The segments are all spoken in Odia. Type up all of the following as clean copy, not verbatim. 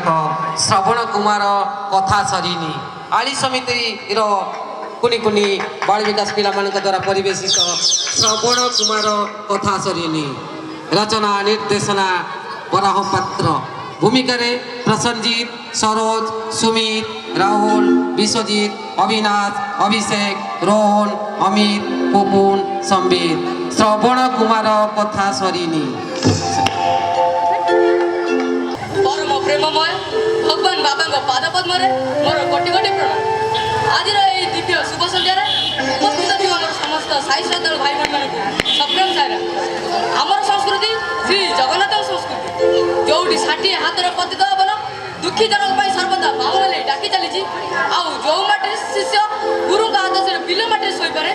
ନାୟକ ଶ୍ରବଣ କୁମାର କଥା ସରିନି ଆଳି ସମିତିର କୁନି କୁନି ବାଳ ବିକାଶ ପିଲାମାନଙ୍କ ଦ୍ୱାରା ପରିବେଶିତ ଶ୍ରବଣ କୁମାର କଥା ସରିନି। ରଚନା ନିର୍ଦ୍ଦେଶନା ବରାହ ପାତ୍ର। ଭୂମିକାରେ ପ୍ରସଞ୍ଜିତ, ସରୋଜ, ସୁମିତ, ରାହୁଲ, ବିଶ୍ୱଜିତ, ଅବିନାଶ, ଅଭିଷେକ, ରୋହନ, ଅମିତ, ପୁପୁନ, ସମ୍ବିତ। ଶ୍ରବଣ କୁମାର କଥା ସରିନି। परम प्रेममय भगवान बाबा पाद पद्मे मोर कोटि कोटि प्रणाम। आज दिव्य शुभ सन्धार उपस्थित थी आम समस्त साई श्रद्धा भाई भाई मानक सप्रेम सारा आमर संस्कृति श्री जगन्नाथ संस्कृति जो 60 हाथर पतित हवन दुखी जनक सर्वदा बाहुन डाकी चली आउ जो माटे शिष्य गुरु आदर्श बिल माटे शोपे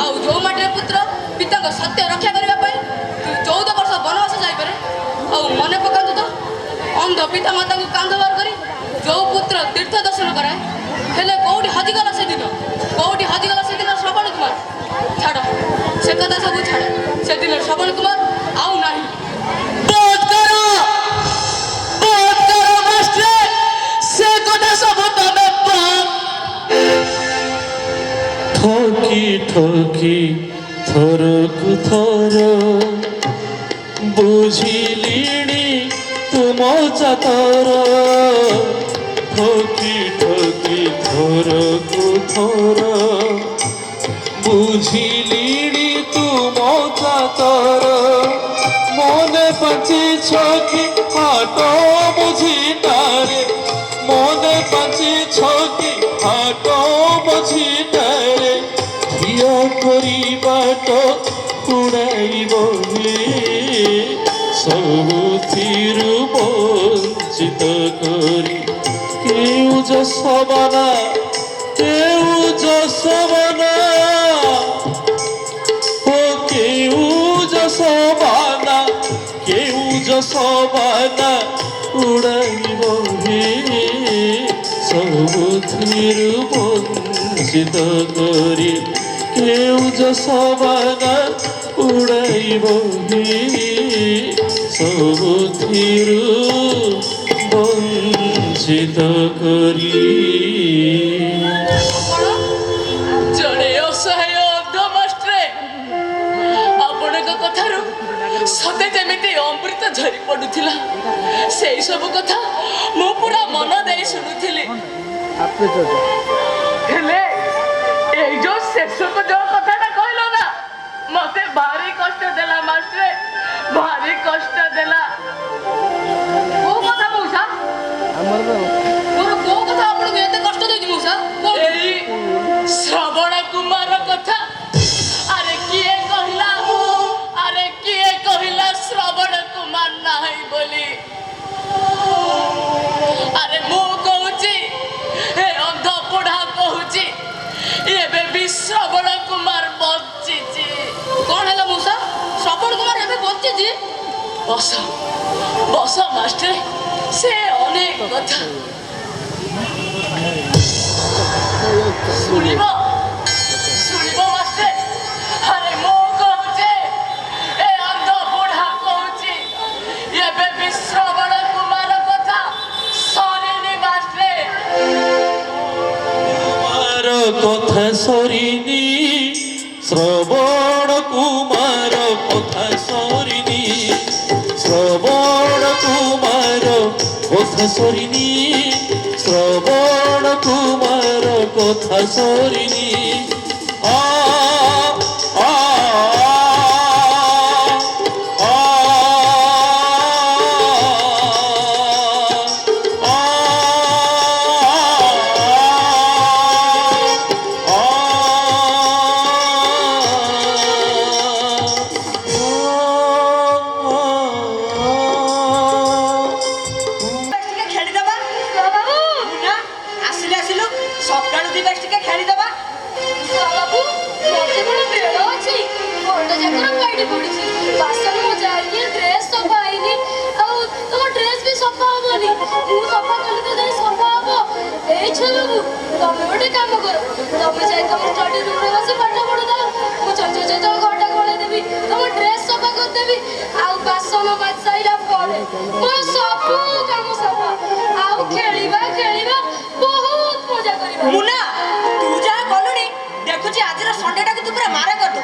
आउ जो माटे पुत्र पिता सत्य रक्षा करने 14 वर्ष वनवास जापे आउ मन पका तो अंध पिता माता को कांध बार करी जो पुत्र तीर्थ दर्शन कराए हेले कौटी हजिगला से दिन श्रवण कुमार छाड़ से कथा सब छाड़ से दिन श्रवण कुमार आउ नहीं। ठकी ठकी थरकु थर बुझिलिणी तुम चातर ठकी ठकी थरकु थर बुझिलिणी तुम चातर मने पाची छकी हाट बुझी नारे मने पाची छकी हाट बुझी नारे धिया करी बाट उड़ाइब सबुथिरु वंचित करी केउज सबना केउज सबना ओ केउज सबना केउज सबना उड़ाइब सबुथिरु वंचित करी केउज सबना उड़ाइब सबुथिरु वंचित करी। जड़े असहाय अंधमास्ट्रे आपणक कथारू सते जेमिति अमृत झरी पड़ुथिला से सब कथा मु पूरा मन दे शुणुथिली हेले ए जो शेष को जो कथाटा कहलो ना मते भारी कष्ट देला मास्ट्रे भारी कष्ट देला ओ कथा मौसा मोर को कथा आपन के एते कष्ट देछि मौसा एई श्रवण कुमार कथा अरे किए कहला श्रवण कुमार नाही बोली अरे मु कहूची हे अंध बुढ़ा कहूची एबे भी श्रवण कुमार बच्ची कौन है मौसा श्रवण कुमार एबे बच्ची बस बस मास्टर से अनेक कथा सुनिब मास्टर अरे मो कहूचे ए अंध बुढ़ा कहूची एबे भी श्रवण कुमार कथा सरिनी मास्टर कथा सरिनी श्रवण कुमार कथा सरिनी श्रवण कुमार कथा सरिनी श्रवण कुमार कथा सरिनी आ आ बासन बाज साइला परे मो सब काम सफा आ ଆଉ ଖେଳିବା ଖେଳିବା ବହୁତ ମଜା କରିବା। ମୁନା ତୁ ଯାହା କଲୁଣି ଦେଖୁଛି ଆଜିର ସଣ୍ଡେଟାକୁ ତୁ ପୁରା ମାରା କରିଦୁ।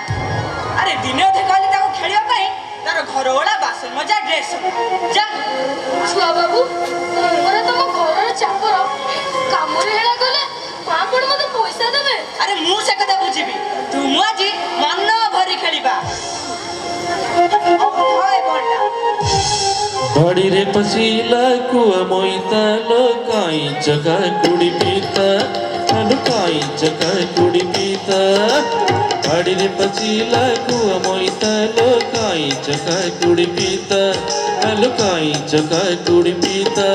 ଆରେ ଦିନେ ଅଧେ କହିଲେ ତାକୁ ଖେଳିବା ପାଇଁ ତାର ଘର ଓଳା ବାସନ ମଜା ଡ୍ରେସ୍ ଯା। ଛୁଆ ବାବୁ ମୋର ତମ ଘରର ଚାକର କାମରେ ହେଳା ଗଲେ ମା କଣ ମତେ ପଇସା ଦେବେ? ଆରେ ମୁଁ ସେ କଥା ବୁଝିବି ତୁ ମୁଁ ଆଜି ମନ ଭରି ଖେଳିବା। ବାଡ଼ିରେ ପଶିଲା କୁଆ ମଇତାଲ କାଇଁ ଚକା କୁଡ଼ି ପିତା ଆଲୁ କାଇଁ ଚକା କୁଡ଼ି ପିତା ବାଡ଼ିରେ ପଶିଲା କୁଆ ମଇତାଲ କାଇଁ ଚକା କୁଡ଼ି ପିତା ଆଲୁ କାଇଁ ଚକା କୁଡ଼ି ପିତା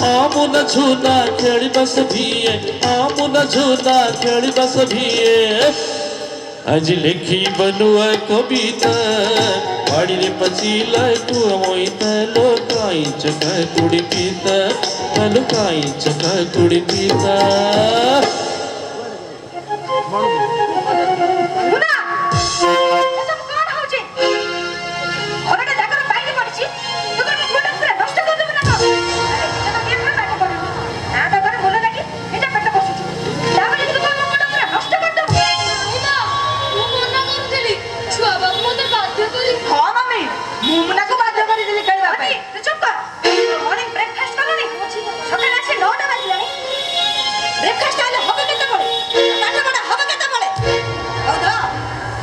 आमुना झूना खेली बस भीए आमुना झूना खेली बस भीए आज लिखी बनुआ कविता बाड़ी रे पचीला कुआ मोइता लोकाई चका कुड़ी पीता लोकाई चका कुड़ी पीता ମୁନା ଏସବୁ କଣ ହଉଛି? ଘରଟା ଜାଗାରେ ପାଇକି ପଡ଼ିଛି ତୁ କଣ ମୁଣ୍ଡ ପୁରା ନଷ୍ଟ କରିଦେବୁ ନା କଣ? ଆରେ ନିଜର କିଏ ପୁରା ପାଠ ପଢିବୁ ନା ତ ଘରେ ଭଲ ଲାଗି ନିଜ ପେଟ ବସୁଛୁ ତାପରେ ତୁ କଣ ମୁଣ୍ଡ ପୁରା ନଷ୍ଟ କରିଦେବୁ? ନାଇଁ ମା, ମୁଁ ମନା କରୁଥିଲି ଛୁଆ ବାବୁ ମତେ ବାଧ୍ୟ କରି। ହଁ ମମି ମୁଁ ମୁନାକୁ ବାଧ୍ୟ କରିଦେଲି ଖେଳିବା ପାଇଁ। ତୁ ଚୁପ କର। ମର୍ଣ୍ଣିଂ ବ୍ରେକଫାଷ୍ଟ କଲୁଣି? ସକାଳେ ଆସି 9ଟା ବାଜିଲାଣି। ବ୍ରେକଫାଷ୍ଟ ହେଲେ ହବ କେତେବେଳେ? ପାଠ ପଢା ହବ କେତେବେଳେ? ହଉ ତ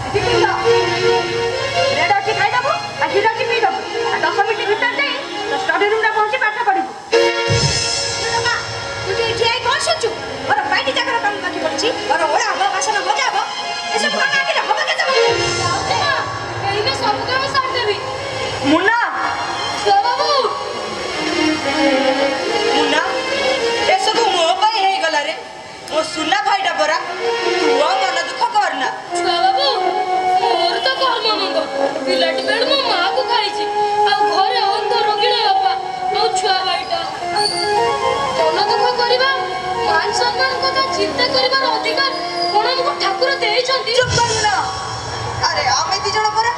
ଏଠି ପିଇ ବ୍ରେଡ ଅଛି ଖାଇଦେବୁ ଆଉ କ୍ଷୀର ଅଛି ପିଇଦେବୁ ଆଉ 10 ମିନିଟ୍ ଭିତରେ ଯାଇ ତ ଷ୍ଟଡି ରୁମ୍ରେ ପହଞ୍ଚି ପାଠ ପଢିବୁ। ତୁ ଟିକେ ଠିଆ ହେଇ କଣ ଶୁଣୁଛୁ? ମୋର ପାଇଟି ଯାକର କାମ ବାକି ପଡ଼ିଛି ମୋର ଓଳା ହବ ବାସନ ମଜା ହବ ଏସବୁ କାମ ଆଖିରେ ହବ କେତେବେଳେ? ଯାଉଛି ମା, ଏଇନେ ସବୁ କାମ ସାରିଦେବି। ମୁନା ଛୁଆ ବାବୁ ମୁନା ଏସବୁ ମୋ ପାଇଁ ହେଇଗଲା ରେ ମୋ ସୁନା ଭାଇଟା ପରା ତୁ ଆଉ ମନ ଦୁଃଖ କରନା। ଛୁଆ ବାବୁ ମୋର ତ କର୍ମ ମଙ୍ଗ ପିଲାଟି ବେଳୁ ମୋ ମାକୁ ଖାଇଛି ଆଉ ଘରେ ଅନ୍ଧ ରୋଗିଣା ବାପା ଆଉ ଛୁଆ ଭାଇଟା ମନ ଦୁଃଖ କରିବା ମାନ ସମ୍ମାନ କଥା ଚିନ୍ତା କରିବାର ଅଧିକାର କଣ ଆମକୁ ଠାକୁର ଦେଇଛନ୍ତି? ଚୁପ କର ମୁନା। ଆରେ ଆମେ ଦି ଜଣ ପରା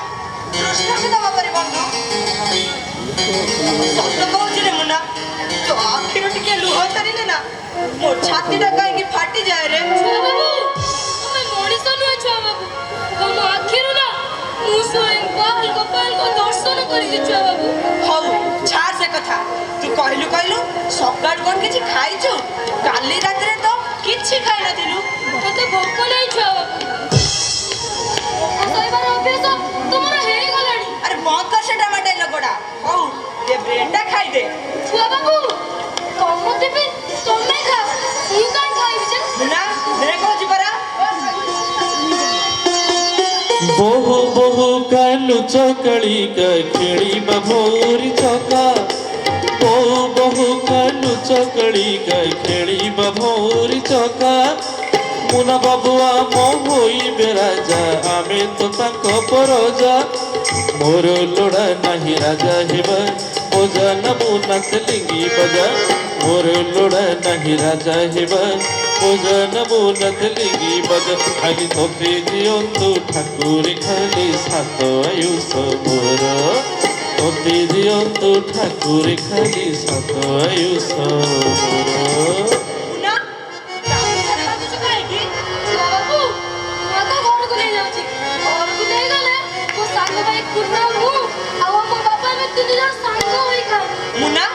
କୃଷ୍ଣ ସୁଦାମା ପରି ବନ୍ଧୁ। ସତ କହୁଛି ରେ ମୁନା ତୋ ଆଖିରୁ ଟିକେ ଲୁହ ସରିଲେ ନା ମୋ ଛାତିଟା କାହିଁକି ଫାଟିଯାଏ ରେ। ଛୁଆ ବାବୁ ତମେ ମଣିଷ ନୁହେଁ ଛୁଆ ବାବୁ ତମ ଆଖିରୁ ନା ମୁଁ ସ୍ୱୟଂ ବାଲ ଗୋପାଳଙ୍କ ଦର୍ଶନ କରିଛି ଛୁଆ ବାବୁ। ହଉ ଛାଡ ସେ କଥା ତୁ କହିଲୁ ସକାଳୁ କଣ କିଛି ଖାଇଛୁ? କାଲି ରାତିରେ ତ କିଛି ଖାଇନଥିଲୁ। ମତେ ଭୋକ ନାହିଁ ଛୁଆ ବାବୁ ଭୋକ ସହିବାର ଅଭ୍ୟାସ ତୁମର ହେଇଗଲାଣି। ଆରେ ବନ୍ଦ କର ସେ ଟମାଟୋ ଲୋକଟା। ହଉ ଏ ବ୍ରେଡଟା ଖାଇଦେ। ଛୁଆ ବାବୁ କମ ଦେବି ତମେ ଖା ମୁଁ କାଇଁ ଖାଇବି ଯେ? ମୁନା ବ୍ରେକ୍ ହଉଛି ପରା। बहु बहु कालू चकड़ी का खेड़ी बभौरी चका बहु बहु कालू चकड़ी का खेड़ी बभौरी चका मुना बाबुआ मोई बेराजा आमे तो ताको परोजा मोर लोड़ा नहीं राजा हेबा बोझा न मुना लिंगी बजा मोर लोड़ा नहीं राजा हेबा बोझा न मुना लिंगी बजा खाली तोते जियंतु ठाकुर खाली सात आयुष मोर तोते जियंतु ठाकुर खाली सात आयुष मोर ମୁନା ତାକୁ ଖାଉଛୁ କାହିଁକି? ଛୁଆ ବାବୁ ମୁଁ ତ ଘରକୁ ନେଇ ଯାଉଛି ଘରକୁ ନେଇଗଲେ ମୋ ସାନ ଭାଇ କୁନା ମୁଁ ଆଉ ଆମ ବାପା ଆମେ 3 ଜଣ ସାଙ୍ଗ ହୋଇ ଖାଉ। ମୁନା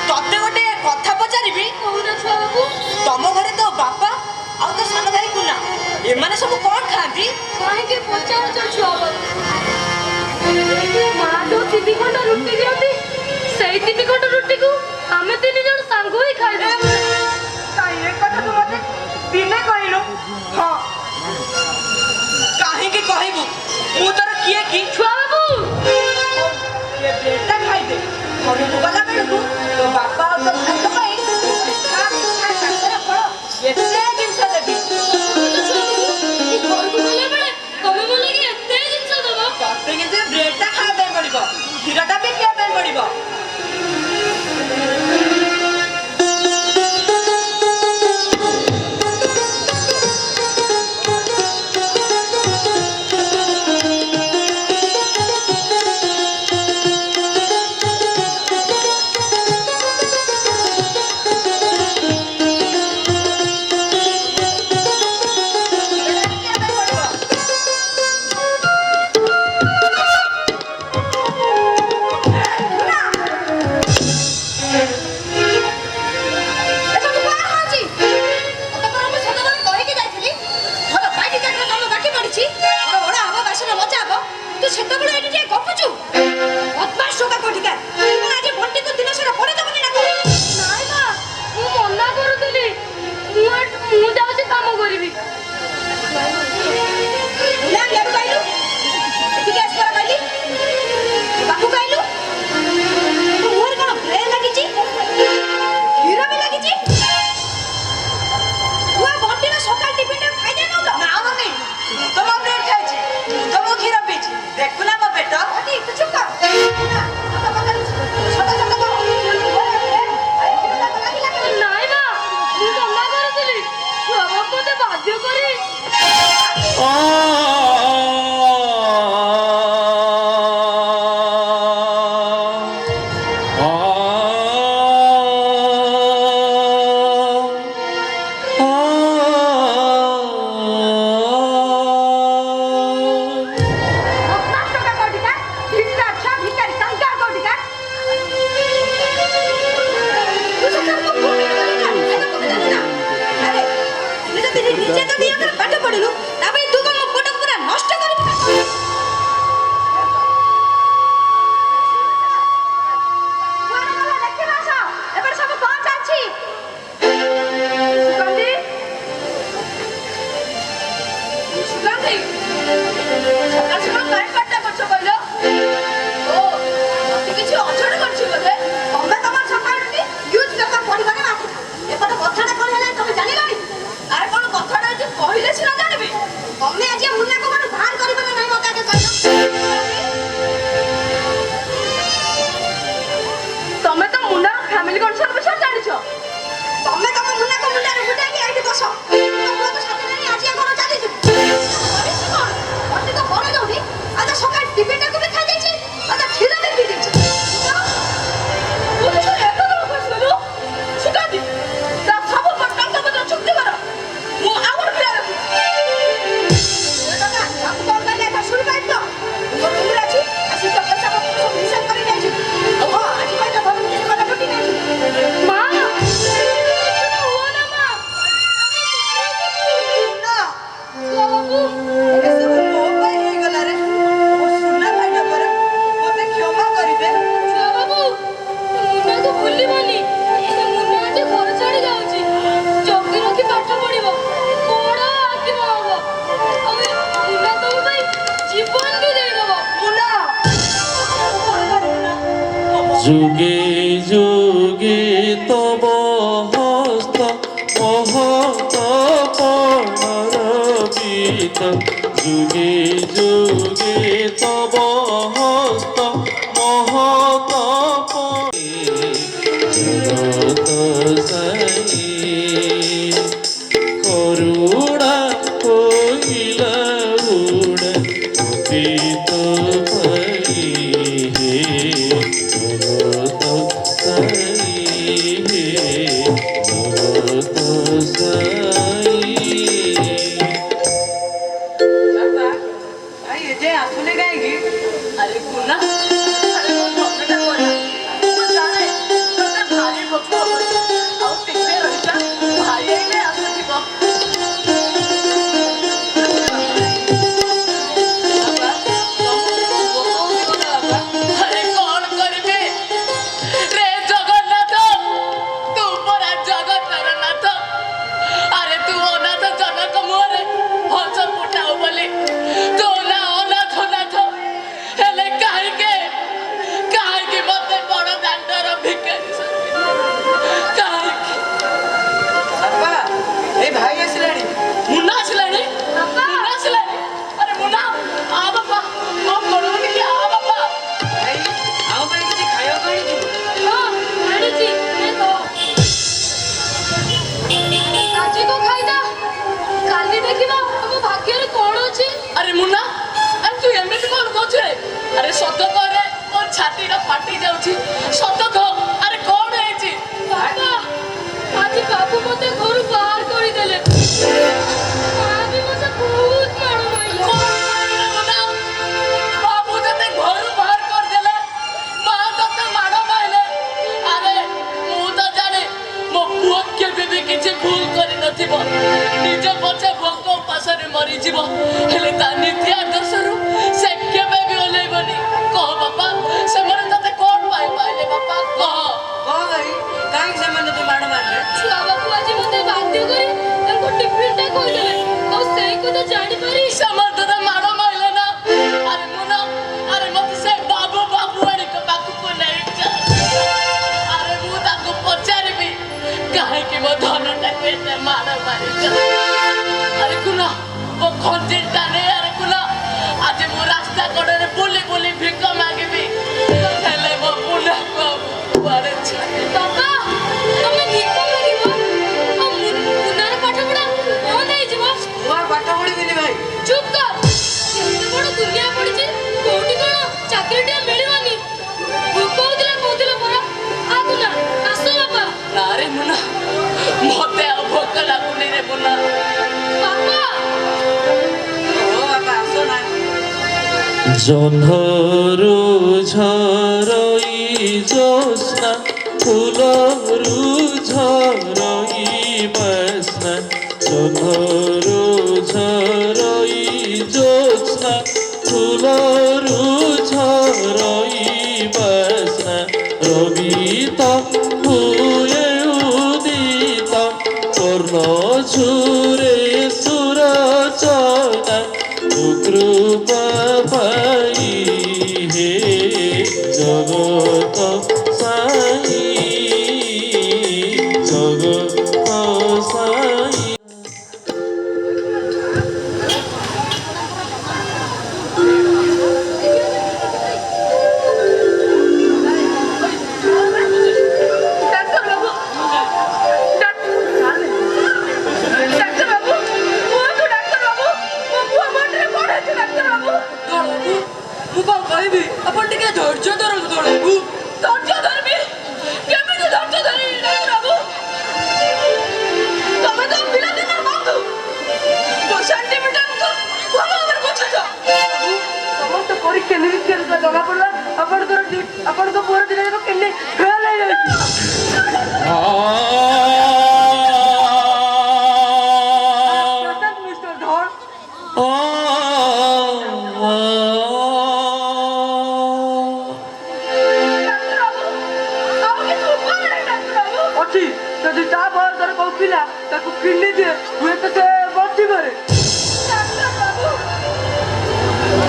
ତତେ ଗୋଟେ କଥା ପଚାରିବି। କହୁନା ଛୁଆ ବାବୁ ତମ ଘରେ ତୋ ବାପା ଆଉ ତୋ ସାନ ଭାଇ କୁନା ଏମାନେ ସବୁ କଣ ଖାଆନ୍ତି? କାହିଁକି ପଚାରୁଛ ଛୁଆ ବାବୁ? ମା ଯୋଉ 3 ଖଣ୍ଡ ରୁଟି ଦିଅନ୍ତି ସେଇ 3 ଖଣ୍ଡ ରୁଟିକୁ ଆମେ 3 ଜଣ ସାଙ୍ଗ ହୋଇ ଖାଇବୁ। କାହିଁ ଏ କଥା ତୁ ମତେ ଦିନେ କହିଲୁ? ହଁ କାହିଁକି କହିବୁ? ମୁଁ ତୋର କିଏ କି? ଛୁଆ ବାବୁ ଏ ବ୍ରେଡଟା ଖାଇଦେ। ଘରକୁ ଗଲା ବେଳକୁ ତୋ ବାପା ଆଉ ତୋ ଭାଇଙ୍କ ପାଇଁ ପିଠା ମିଠା କାକରା ଫଳ ଏତେ ଜିନିଷ ଦେବି। ଏ ଘରକୁ ଗଲାବେଳେ ତମେ ମୋ ଲାଗି ଏତେ ଜିନିଷ ଦେବ? ତତେ କିନ୍ତୁ ଏ ବ୍ରେଡଟା ଖାଇବା ପାଇଁ ପଡିବ କ୍ଷୀରଟା ବି ପିଇବା ପାଇଁ ପଡିବ। କୋଉଠିକା ମୁଁ ଆଜି ବଣ୍ଟିକୁ ଦିନ ସାରା ପଡେ ଦବନି ନା କଣ ନାଇଁ ମା ମୁଁ ମନା କରୁଥିଲି ମୁଁ ଯାଉଛି କାମ କରିବି। ନା କେବେ କହିଲୁ ଏଠିକି ଆସିବାର କହିଲି ପାଖକୁ କହିଲୁ ତୋ ମୁହଁରେ କଣ ବ୍ଲେଡ୍ ଲାଗିଛି କ୍ଷୀର ବି ଲାଗିଛି ତୁ ବଣ୍ଟିର ସକାଳ ଟିଫିନଟା ଖାଇଦେଇ ନଉ ନା ମମି ମୁଁ ତ ମୋ ବ୍ରେଡ୍ ଖାଇଛି ମୁଁ ତ ମୋ କ୍ଷୀର ପିଇଛି ଦେଖୁନା ମୋ ପେଟ ବଣ୍ଟି ତୁ ଚୁପ କର ନାଇଁ ମା ମୁଁ ମନା କରୁଥିଲି ଛୁଆ ବାପା ମତେ ବାଧ୍ୟ କରି যুগে যুগে তব হস্ত মহত পণরবিত যুগে যুগে তব হস্ত মহত জগত সাই করুণা কইলা উড়া অতীত ভাই জগত সাই জগত সাই ବାପା ଭାଇ ଏ ଯାଏ ଆସୁନି କାହିଁକି ଆରେ କୁନା ଆରେ ମୋ ମନଟା ଗଲା ମୁଁ ଜାଣେ ତତେ ଭାରି ଭୋକ ହବ ଆଉ ଟିକେ ରହିଯା ଭାଇ ଏଇନେ ଆସୁଥିବ ବାପା ତମକୁ ଭୋକ ହଉଥିବ ନା ବାପା ଆରେ କଣ କରିବି ରେ ଜଗନ୍ନାଥ ତୁ ପରା ଜଗତର ନାଥ ଆରେ ତୁ ଅନାଥ ଜନକ ମୁହଁରେ ହସ ଫୁଟାଉ ବୋଲି ତୁ ନା ଅନାଥ ନାଥ ହେଲେ କାହିଁକି କାହିଁକି ମତେ ବଡ଼ ଦାଣ୍ଡର ଭିକାରୀ କାହିଁକି ବାପା ଏଇ ଭାଇ ଆସିଲାଣି ମୁନା ଆସିଲାଣି ମୁନା ଆସିଲାଣି ଆରେ ମୁନା ଆ ବାପା ମୋ ଗୋଡ଼କୁ ଟିକେ ଆ ବାପା ଭାଇ ଆମ ପାଇଁ କିଛି ଖାଇବାକୁ ଆଣିଛୁ ହଁ ଆଣିଛି ନେ ତ ଆଜି ତ ଖାଇଦା କାଲି ଦେଖିବା ଆମ ଭାଗ୍ୟରେ କଣ ଅଛି ଆରେ ମୁନା ଆରେ ତୁ ଏମିତି କଣ କହୁଛୁ ରେ ଆରେ ସତ କରେ ମୋ ଛାତିଟା ଫାଟି ଯାଉଛି ସତ କହ ଆରେ କଣ ହେଇଛି ବାପା ଆଜି ବାବୁ ମତେ ଘରୁ ବାହାର କରିଦେଲେ ମା ବି ମତେ ବହୁତ ମାଡ଼ ମାଇଲା ବାବୁ ତତେ ଘରୁ ବାହାର କରିଦେଲେ ମା ତତେ ମାଡ଼ ମାଇଲେ ଆରେ ମୁଁ ତ ଜାଣେ ମୋ ପୁଅ କେବେ ବି କିଛି ଭୁଲ କରିନଥିବ ନିଜ ପଛେ ଭୋକ ଉପାସରେ ମରିଯିବ ହେଲେ ତା ନୀତି ଆଦର୍ଶରୁ ସେ କେବେ ବି ଓହ୍ଲେଇବନି କହ ବାପା ସେମାନେ ତତେ କଣ ଭାଇ କାହିଁକି ସେମାନେ ତ ମାଡ଼ ମାରିଲେ? ଛୁଆ ବାବୁ ଆଜି ମତେ ବାଧ୍ୟ କରି ତାଙ୍କୁ ଟିଫିନଟା କହିଦେଲେ ଆଉ ସେଇ କଥା ଜାଣିପାରି ସେମାନେ ତ ମାଡ଼ ମାରିଲେ ନା। ଆରେ ମୁଁ ନା ଆରେ ମତେ ସେ ବାବୁ ବାବୁଆଣୀଙ୍କ ପାଖକୁ ନେଇଛ। ଆରେ ମୁଁ ତାଙ୍କୁ ପଚାରିବି କାହିଁକି ମୋ ଧନଟାକୁ ଏତେ ମାଡ଼ ମାରିଛ। ଆରେ କୁନା ମୋ ଖଞ୍ଜିଟା ନେଇ ଆରେ କୁନା ଆଜି ମୁଁ ରାସ୍ତା କଡ଼ରେ ବୁଲି ବୁଲି ଭିକ ମାଗିବି ହେଲେ ମୋ ପୁନାକୁ ଆଉ କୁଆଡ଼େ ଛାଡ଼ି ବାପା ତମେ ଭିକ ମାଗିବ ଆଉ ମୁନାର ପାଠପଢା ବନ୍ଦ ହେଇଯିବ। ମୁଁ ଆଉ ପାଠ ପଢ଼ିବିନି ଭାଇ। ଚୁପ୍ କର ଏତେ ବଡ ଦୁନିଆ ପଡିଛି କୋଉଠି କଣ ଚାକିରିଟିଏ ମିଳିବନି। ଭୋକ କହୁଥିଲା ପରା ଆଗୁନା ଆସ ବାପା। ନାରେ ମୁନା ମତେ ଆଉ ଭୋକ ଲାଗୁନି ରେ ମୁନା। ବାପା ଓ ବାପା ଆସ ନା। জহ্নরু ঝরই জ্যোৎস্না ফুলরু ঝরই বাসনা জহ্নরু ঝরই জ্যোৎস্না ফুলরু ঝরই বাসনা রবিত হুয়ে উদিত পূর্ণ ঝুরে সুরচনা কৃপা পাই হে জগত সাই জগত সাই ডাক্তারবাবু ডাক্তারবাবু କୁହନ୍ତୁ ଡାକ୍ତରବାବୁ ମୋ ପୁଅ ମନରେ କଣ ହେଇଛି ଡାକ୍ତରବାବୁ? ଦୋଳକୁ ମୁଁ କଣ କହିବି ଆପଣ ଟିକେ ଧୈର୍ଯ୍ୟ ଧରନ୍ତୁ ଦୋଳକୁ। ଧୈର୍ଯ୍ୟ ଧରିବି କେମିତି ଧୈର୍ଯ୍ୟ ଧରିବି ଡାକ୍ତରବାବୁ? ତମେ ତ ପିଲାଦିନର ବନ୍ଧୁ ମୋ ସେଣ୍ଟିମିଟାରକୁ ଭଲ ଭାବରେ ବୁଝୁଛ। ସମସ୍ତ ପରୀକ୍ଷା ନିରୀକ୍ଷାରେ ଜଣା ପଡ଼ିଲା ଆପଣଙ୍କ ପୁଅର ଦିନ ଯାକ କିଡନୀ ଫେଲ୍ ହେଇଯାଇଛି। ମିଷ୍ଟର ଧଳ ଅଛି ଯଦି ତା ବୟସର କୋଉ ପିଲା ତାକୁ କିଡନୀ ଦିଏ ହୁଏତ ସେ ବଞ୍ଚିପାରେ।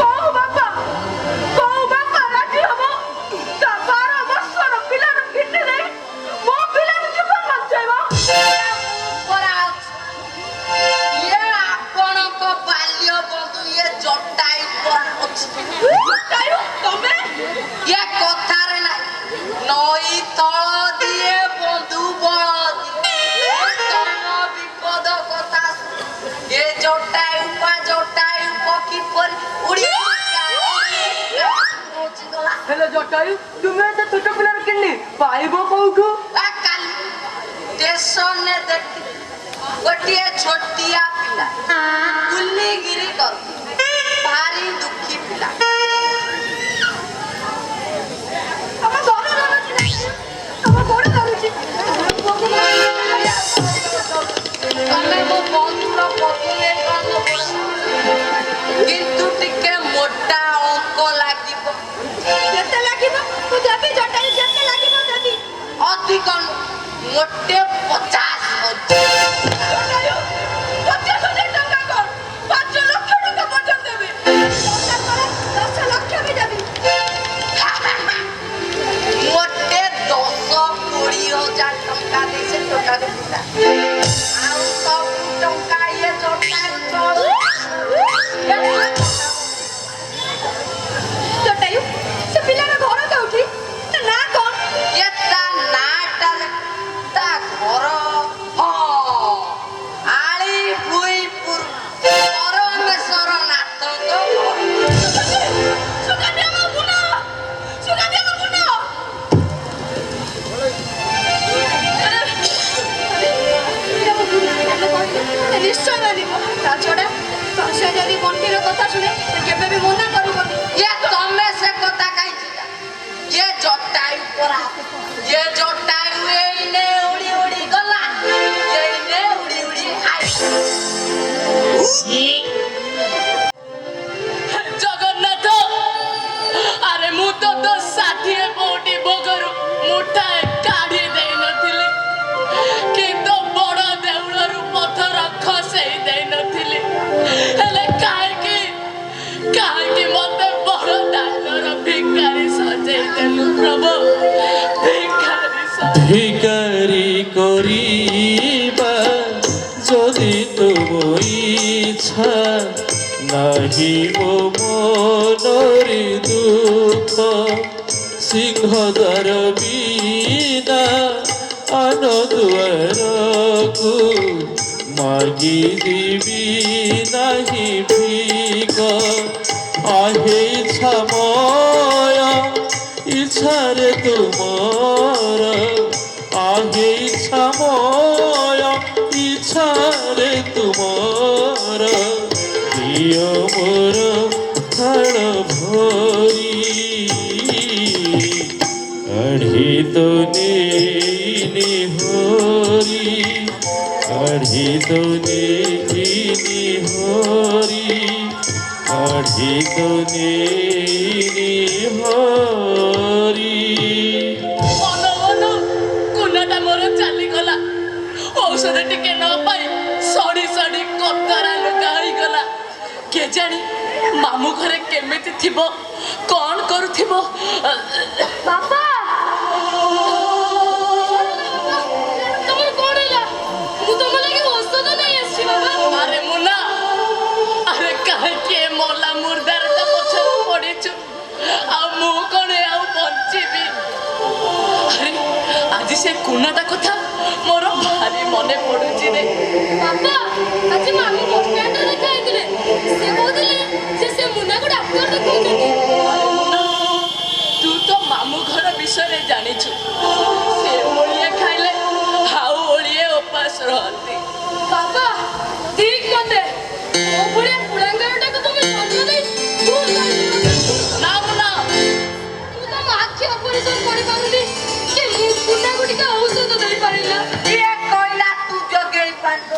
କୋଉ ବାପା ରାଜି ହବ ତା 12 ବର୍ଷର ପିଲାର କିଡନୀ ଦେଇ ମୋ ପିଲାର ଜୀବନ ବଞ୍ଚେଇବ? ଇଏ ଆପଣଙ୍କ ବାଲ୍ୟ ବନ୍ଧୁ ଇଏ ଜଟାୟୁ ଅଛି। ତମେ ଇଏ କଥାରେ ନାହିଁ ନଈ ତଳ ଦିଏ ବନ୍ଧୁ ବଳ ତମ ବିପଦ କଥା ଏ ଜଟାୟୁ କିପରି ଉଡ଼ି ପହଞ୍ଚିଗଲା। ହେଲେ ଜଟାୟୁ ତୁମେ ଏତେ ଛୋଟ ପିଲାର କିଡନୀ ପାଇବ କୋଉଠୁ? କାଲି ଷ୍ଟେସନରେ ଦେଖି ଗୋଟିଏ ଛୋଟିଆ ପିଲା ଗୁଲିଗିରି କରୁ ଭାରି ଦୁଃଖୀ ପିଲା। ଆମ ଘର ଧରୁଛି ଆମ ଗୋଡ଼ ଧରୁଛି। ତମେ ମୋ ବନ୍ଧୁର ପତ୍ନୀ କିନ୍ତୁ ଟିକେ ମୋଟା ଅଙ୍କ ଲାଗିବ। କେତେ ଲାଗିବ ମୁଁ ଦେବି ଜଟାୟୁ କେତେ ଲାଗିବ ଦେବି? ଅଧିକ ମୋଟେ 50,000। ଜଟାୟୁ 50,000 ଟଙ୍କା କର 5 ଲକ୍ଷ ଟଙ୍କା ପର୍ଯ୍ୟନ୍ତ ଦେବି। 10 ଲକ୍ଷ ବି ଦେବି। ମୋଟେ 10-20,000 ଟଙ୍କା ଦେଇ ସେ ଟଙ୍କା ଦେଲା ଆଉ ସବୁ ଟଙ୍କା ଇଏ ଜଟାୟୁ ଚଳୁ। ଜଟାୟୁ ସେ ପିଲାର ଘର କୋଉଠି? ତା ନାଁ କଣ? ଏ ତା ନାଁଟା ତା ଘର ଆଳି ଭୁଇଁପୁର ପରମେଶ୍ୱର ନାଥଙ୍କ ଘର। ସୁଗନ୍ଧିଆ ମୋ ଗୁଣ ସୁଗନ୍ଧିଆ ମୋ ଗୁଣ। করিবা যদি তুম ইচ্ছা নাহি মো মনরে দুঃখ সিংহদ্বার বিনা আন দুয়ারকু মাগি দিবি নাহি ভিক আহে ছাময় ইচ্ছারে তুমর আগে ছাময় ইচ্ছারে তুমর প্রিয় মোর থাল ভরি কাঢ়ি তো নেই হরি কাঢ়ি তো নেই হরি কাঢ়ি তো নেই হরি କୁନାଟା ମୋର ଚାଲିଗଲା ଔଷଧ ଟିକେ ନ ପାଇ ସଡ଼ି ସଡ଼ି କତରା ଲୁଗା ହେଇଗଲା କେଜାଣି ମାମୁଁ ଘରେ କେମିତି ଥିବ କ'ଣ କରୁଥିବ ବାପା ତମର କଣ ହେଲା ମୁଁ ତମ ଲାଗି ଔଷଧ ନେଇ ଆସିଛି ବାବା ଆରେ ମୁନା ଆରେ କାହିଁକି ଏ ମଲା ମୁର୍ଦାରଟା ପଛରେ ପଡ଼ିଛୁ ଆଉ ମୁଁ କ'ଣ ଆଉ ବଞ୍ଚିବି ଆରେ ଆଜି ସେ କୁନାଟା କଥା ମୋର ଭାରି ମନେ ପଡୁଛି ରେ ବାପା ଆଜି ମାମୁଁ ବସ୍ ଷ୍ଟାଣ୍ଡରେ ଦେଖା ହେଇଥିଲେ ସେ କହୁଥିଲେ ସେ ମୁନାକୁ ଡାକ୍ତର ଦେଖାଉଛନ୍ତି ତୁ ତ ମାମୁଁ ଘର ବିଷୟରେ ଜାଣିଛୁ ସେ ଓଳିଏ ଖାଇଲେ ଆଉ ଓଳିଏ ଉପାସ ରହନ୍ତି ବାବା ଠିକ ମତେ ମୋ ଭଳିଆ କୁଳାଙ୍ଗାରଟାକୁ ତମେ ଜନ୍ମ ଦେଇ ଭୁଲ କରିଦେଲ ନା ମୁନା ମୁଁ ତମ ଆଖି ଅପରିସର କରିପାରୁନି କି ମୁଁ କୁନାକୁ ଟିକେ ଔଷଧ ଦେଇପାରିଲା କିଏ କହିଲା ତୁ ଯୋଗେଇ ପାରିଲୁ?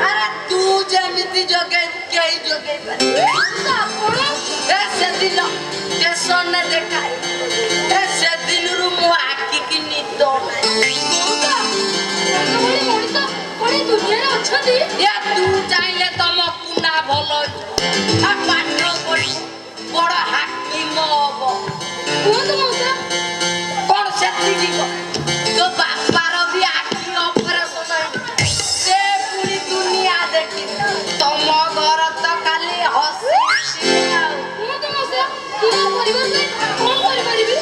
ଆରେ ତୁ ଯେମିତି ଯୋଗେଇ କେହି ଯୋଗେଇ ପାରିବେ? ଆପଣ ଏ ସେଦିନ ଷ୍ଟେସନରେ ଦେଖା ଏ ସେଦିନରୁ ମୋ ଆଖିକି ନିଦ ନାହିଁ। ଭଳି ମଣିଷ ପୁଣି ଦୁନିଆରେ ଅଛନ୍ତି ଏ ତୁ ଚାହିଁଲେ ତମ କୁନା ଭଲ ପାଠ ପଢି ବଡ ହାକିମ ହବ କୁହନ୍ତୁ ମଉସା କଣ ସେତିକି ତୋ ବାପାର ବି ଆଖି ଅପରେସନ ସେ ପୁଣି ଦୁନିଆ ଦେଖି ତମ ଘର ତ ଖାଲି ହସି ଆଉ କୁହନ୍ତୁ ମଉସା ମୁଁ ମୋ ପରିବାର ପାଇଁ କଣ କରିପାରିବି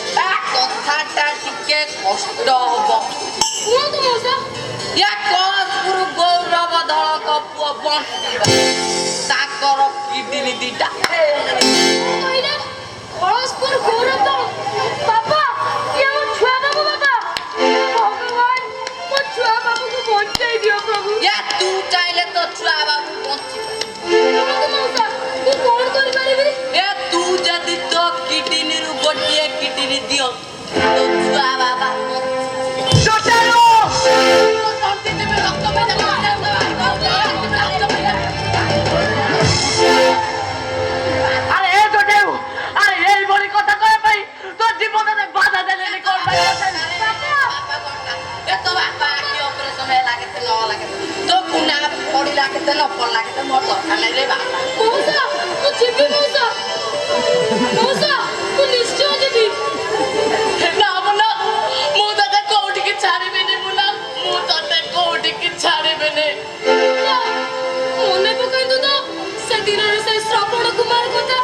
କଥାଟା ଟିକେ କଷ୍ଟ ହବ କୁହନ୍ତୁ ମଉସା ଏ କଳସପୁର ଗୌରବ ଦଳକ ପୁଅ ବଣ୍ଟିବା ତାଙ୍କର କିଡନୀ ଦିଟା କହିଲେ କଳସପୁର ଗୌରବ ଦଳ ବାପା ଇଏ ମୋ ଛୁଆ ବାବୁ ବାବା ଭଗବାନ ମୋ ଛୁଆ ବାବୁକୁ ବଞ୍ଚାଇ ଦିଅ ପ୍ରଭୁ ଏ ତୁ ଚାହିଁଲେ ତୋ ଛୁଆ ବାବୁ ବଞ୍ଚିବ କୁହନ୍ତୁ ମଉସା ମୁଁ କଣ କରିପାରିବି ଏ ତୁ ଯଦି ତୋ କିଡନୀରୁ ଗୋଟିଏ କିଡନୀ ଦିଅ ତୋ ଛୁଆ ବାବା আরে এ জোটেও আরে এইভଳି কথা କହିବା ପାଇଁ ତୋ ଜୀବନରେ ବାଧା ଦେଲେନି କ'ଣ ପାଇଁ ଏ ତୋ ବାପା ଆଖି ଅପରେସନ ହେଲା କେତେ ନ ହେଲା କେତେ ତୋ କୁନା ପଡିଲା କେତେ ନ ପଡିଲା କେତେ ମୋର ଦରକାର ନାହିଁ ରେ ବାପା ମଉସା ମୁଁ ଯିବି ମଉସା ମଉସା ମୁଁ ନିଶ୍ଚୟ ଯିବି ନା ମୁନା ମୁଁ ତତେ କୋଉଠିକି ଛାଡ଼ିବିନି ମୁନା ମୁଁ ତତେ କୋଉଠିକି ଛାଡ଼ିବିନି ମନେ ପକାନ୍ତୁ ତ ସେଦିନର ସେ ଶ୍ରବଣ କୁମାର କଥା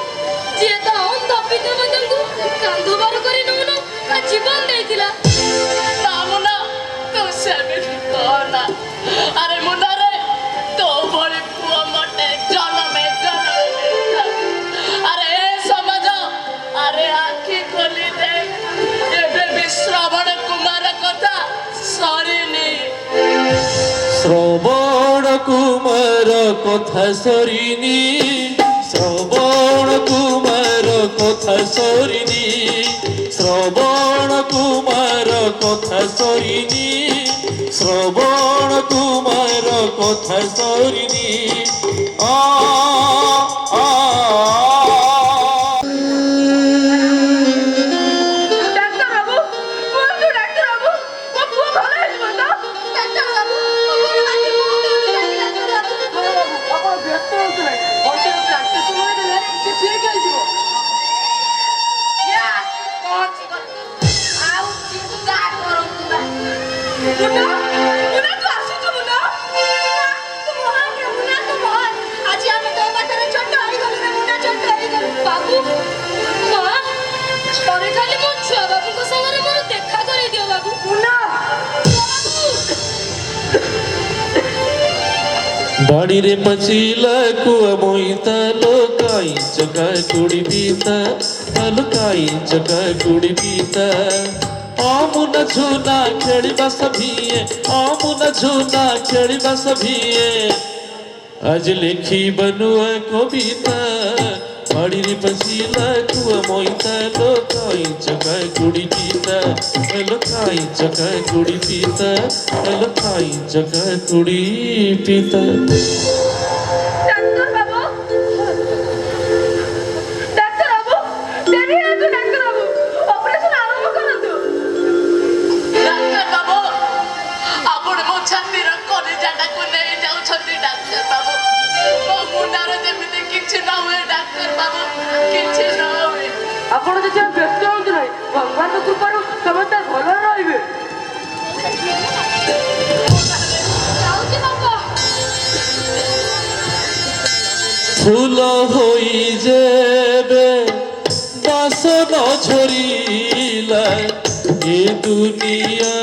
ଯିଏ ତା ଅନ୍ଧ ପିତାମାତାଙ୍କୁ କାନ୍ଧବାର କରି ନଉନ ତା ଜୀବନ ଦେଇଥିଲା ନା ମୁନା ତୁ ସେମିତି କହନା ଆରେ ମୁନା ରେ ତୋ ଭଳି ପୁଅ ମତେ ଜନମେ ଆରେ ଏ ସମାଜ ଆରେ ଆଖି ଖୋଲି ଦେ ଏବେ ବି ଶ୍ରବଣ କୁମାର କଥା ସରିନି শ্রবণ কুমার কথা সরিনি শ্রবণ কুমার কথা সরিনি শ্রবণ কুমার কথা সরিনি শ্রবণ কুমার কথা সরিনি আ আ ডাক্তার বাবু বলতো ডাক্তার বাবু ও পুরো ভালো হয়ে যাবে তো ডাক্তার বাবু আপন ব্যস্ত হতে নাই বলতে ডাক্তার সময় দিলে সে ঠিক হয়ে যাব ইয়া পৌঁছ গল আউ চিন্তা করো না बाड़ीरे पचीला कुआ मोईता लोकाई चका कुड़ी पीता लोकाई चका कुड़ी पीता आमुना झूना खेलिबा सभिए आमुना झूना खेलिबा सभिए आज लिखी बनुआ कविता बाड़ीरे पचीला कुआ मोईता लोकाई चका कुड़ी पीता लोकाई चका कुड़ी पीता लोकाई चका कुड़ी पीता ডাক্তার বাবু ডাক্তার বাবু দেরি হয়েছে ডাক্তার বাবু অপারেশন আরম্ভ করନ୍ତୁ ডাক্তার বাবু ଆପଣ ମୋ ଛାତିର କଲିଜାଟାକୁ ନେଇ ଯାଉଛନ୍ତି ଡାକ୍ତର ବାବୁ ମୋ ମୁଣ୍ଡରେ ଯେମିତି କିଛି ନ ହୁଏ ଡାକ୍ତର ବାବୁ କିଛି ନ ହୁଏ ଆପଣ ଯଦି ବ୍ୟସ୍ତ ହୁଅନ୍ତୁ ନାହିଁ ଭଗବାନଙ୍କ କୃପାରୁ ସମସ୍ତେ ଭଲରେ ରହିବେ ଯାଉଛି ବାପା फूल होई जेबे बासन झरिला ए दुनिया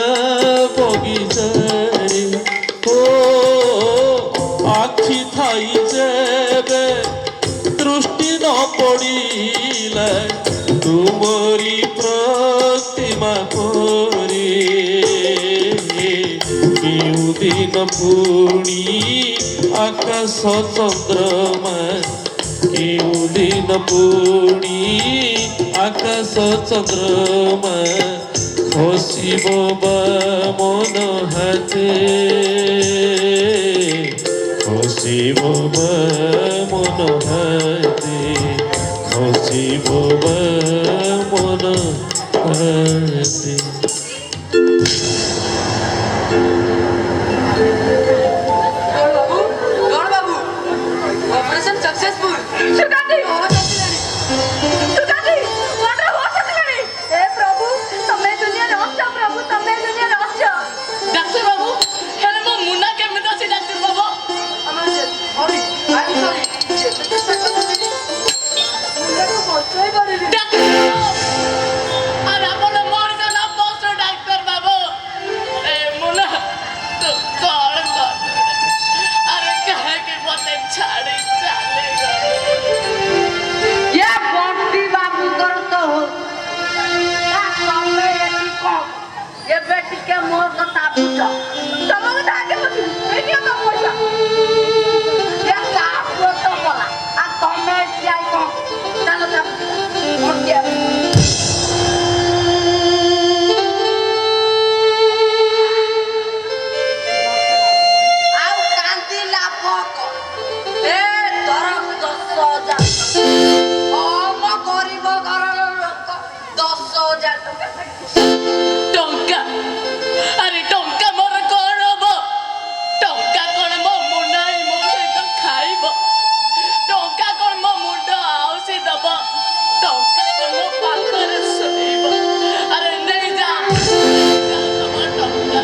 बगीचारे ओ आखि थाई जेबे दृष्टि न पड़िला तुमरी प्रतिमा परे केउ दिन पुणी आकाश चंद्रमा केउ दिन पुणी आकाश चंद्रमा खसिब मन हाते खसिब मन हाते खसिब मन हाते ଗଣ ବାବୁ ଅପରେସନ ସକ୍ସେସଫୁଲ ସୁଗାତି ସୁଗାତି ୱାଟର ହୋସ୍ ଆସିଲାଣି ଏ ପ୍ରଭୁ ତମେ ଦୁନିଆରେ ଅଛ ପ୍ରଭୁ ତମେ ଦୁନିଆରେ ଅଛ ଡାକ୍ତର ବାବୁ ହେଲେ ମୋ ମୁଣ୍ଡ କେମିତି ଅଛି ଡାକ୍ତର ବାବୁ ବଞ୍ଚାଇ ପାରିଲି ଡାକ୍ତର ଆରେ ଆପଣ ମରିତ ନା ପୋଷ୍ଟ ଡାକ୍ତର ବାବୁ ଏ ମୁଣ୍ଡ ତୁ କଣ କର ଆରେ କାହିଁକି ମତେ ଛାଡ଼ି ଚାଲିଗଲେ ये बंटी बाबूଙ୍କର ତ ତମେ ଏଠି କଣ ଏବେ ଟିକେ ମୋ କଥା ବୁଝ ତମ କଥା ଆଗେ ବୁଝିଲି ଏଇଠି ତମ ପଇସା ଏ କାହାକୁ ତ ଗଲା ଆଉ ତମେ ଏଠି ଆଇ କଣ ଚାଲ ଚାଲ ବଣ୍ଟିଆ ଆଉ କାନ୍ଦିଲା ପକ ଏ ଧର 10,000 ମୋ ଗରିବ ଘରର ଲୋକ 10,000 ଟଙ୍କା ଟଙ୍କା ଆରେ ଟଙ୍କା ମୋର କଣ ହବ ଟଙ୍କା କଣ ମୋ ମୁଣ୍ଡ ମୋ ସହିତ ଖାଇବ ଟଙ୍କା କଣ ମୋ ମୁଣ୍ଡ ଆଉସି ଦବ ଟଙ୍କା କଣ ମୋ ପାଖରେ ଶୋଇବ ଆରେ ନେଇ ଯା ତମ ଟଙ୍କା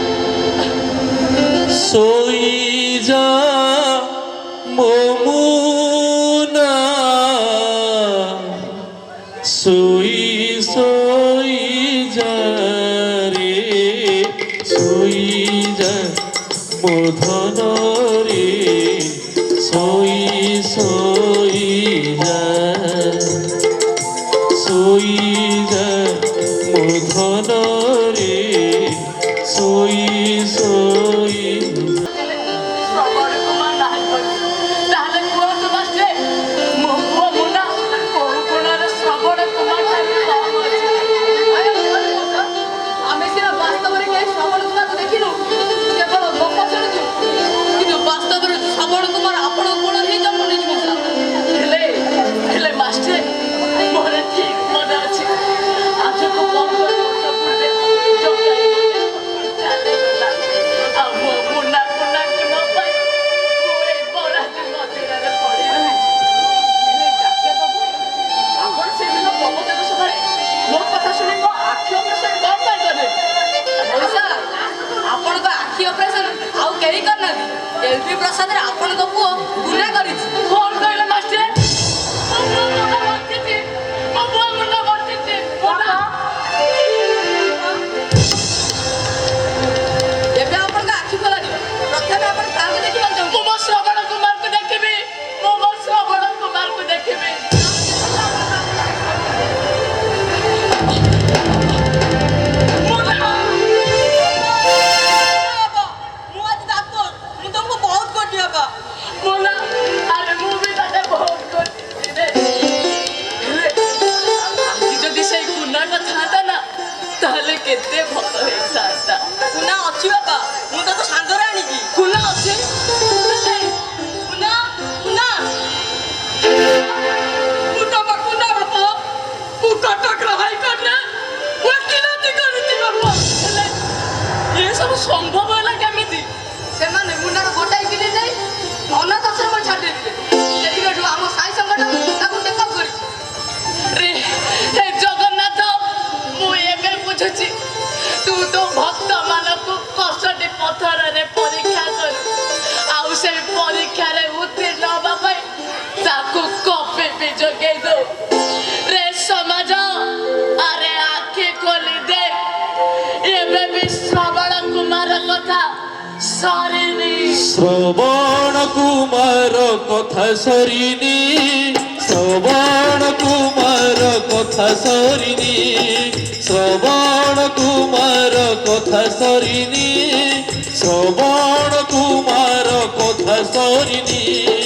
सोई जा मोमुना सोई सोई जा रे सोई जा मोधन रे सोई सोई जा सोई जा मोधन रे सोई सोई ଶ୍ରବଣ କୁମାର ନାହିଁ ତାହେଲେ କୁହନ୍ତୁ ମାଷ୍ଟ୍ରେ ମୋ ପୁଅ ମୁଣ୍ଡ କୋଉ ଗୁଣରେ ଶ୍ରବଣ କୁମାର ଠାରୁ କମ୍ ଅଛି ଆମେ ସିନା ବାସ୍ତବରେ କେହି ଶ୍ରବଣ କୁମାରକୁ ଦେଖିନୁ କେବଳ ଗପ ଶୁଣିଛୁ କିନ୍ତୁ ବାସ୍ତବରେ ଶ୍ରବଣ କୁମାର ଆପଣଙ୍କ ଗୁଣରେ ହିଁ ଜନ୍ମ ନେଇଛି ହେଲେ ହେଲେ ମାଷ୍ଟ୍ରେ ମୋର ଠିକ ମନେ ଅଛି ଆଜକୁ ପନ୍ଦର ବର୍ଷ ପୂର୍ବେ ଜଗାଇ ମତେ ଚାଲିଗଲା ଆଉ ମୋ ମୁଣ୍ଡା ମୁଣ୍ଡାକୁ ନ ପାଇ ମୁଁ ଏଇ ବରାତି ମନ୍ଦିରରେ ପଡ଼ି ରହିଛି ଆପଣ ସେଦିନ ପ୍ରବଚନ ସଭାରେ ମୋ କଥା ଶୁଣି ମୋ ଆଖି ଅପରେସନ କଣ ପାଇଁ କଲେ ପଇସା ଆପଣଙ୍କ ଆଖି ଅପରେସନ ଆଉ କେହି କରିନାହାନ୍ତି ଏଲ୍ପି ପ୍ରସାଦରେ ଆପଣଙ୍କ ପୁଅ ଗୁନା କରିଛି କଣ କହିଲେ ମାଷ୍ଟ୍ରେ ମୋ ପୁଅ ମୁଣ୍ଡ ବଞ୍ଚିଛି ମୋ ପୁଅ ମୁଣ୍ଡ ବଞ୍ଚିଛି ଏବେ ଆପଣଙ୍କ ଆଖି ଖୋଲାଯିବ ପ୍ରଥମେ ଆପଣ କାହାକୁ ଦେଖିବାକୁ ଚାହୁଁଛନ୍ତି ମୋ ଶ୍ରବଣ କୁମାର ଯୋଗେଇ ଦଉ ରେ ସମାଜ ଆରେ ଆଖି ଖୋଲି ଦେ ଏବେ ବି ଶ୍ରବଣ କୁମାର କଥା ସରିନି ଶ୍ରବଣ କୁମାର କଥା ସରିନି ଶ୍ରବଣ କୁମାର କଥା ସରିନି ଶ୍ରବଣ କୁମାର କଥା ସରିନି ଶ୍ରବଣ କୁମାର କଥା ସରିନି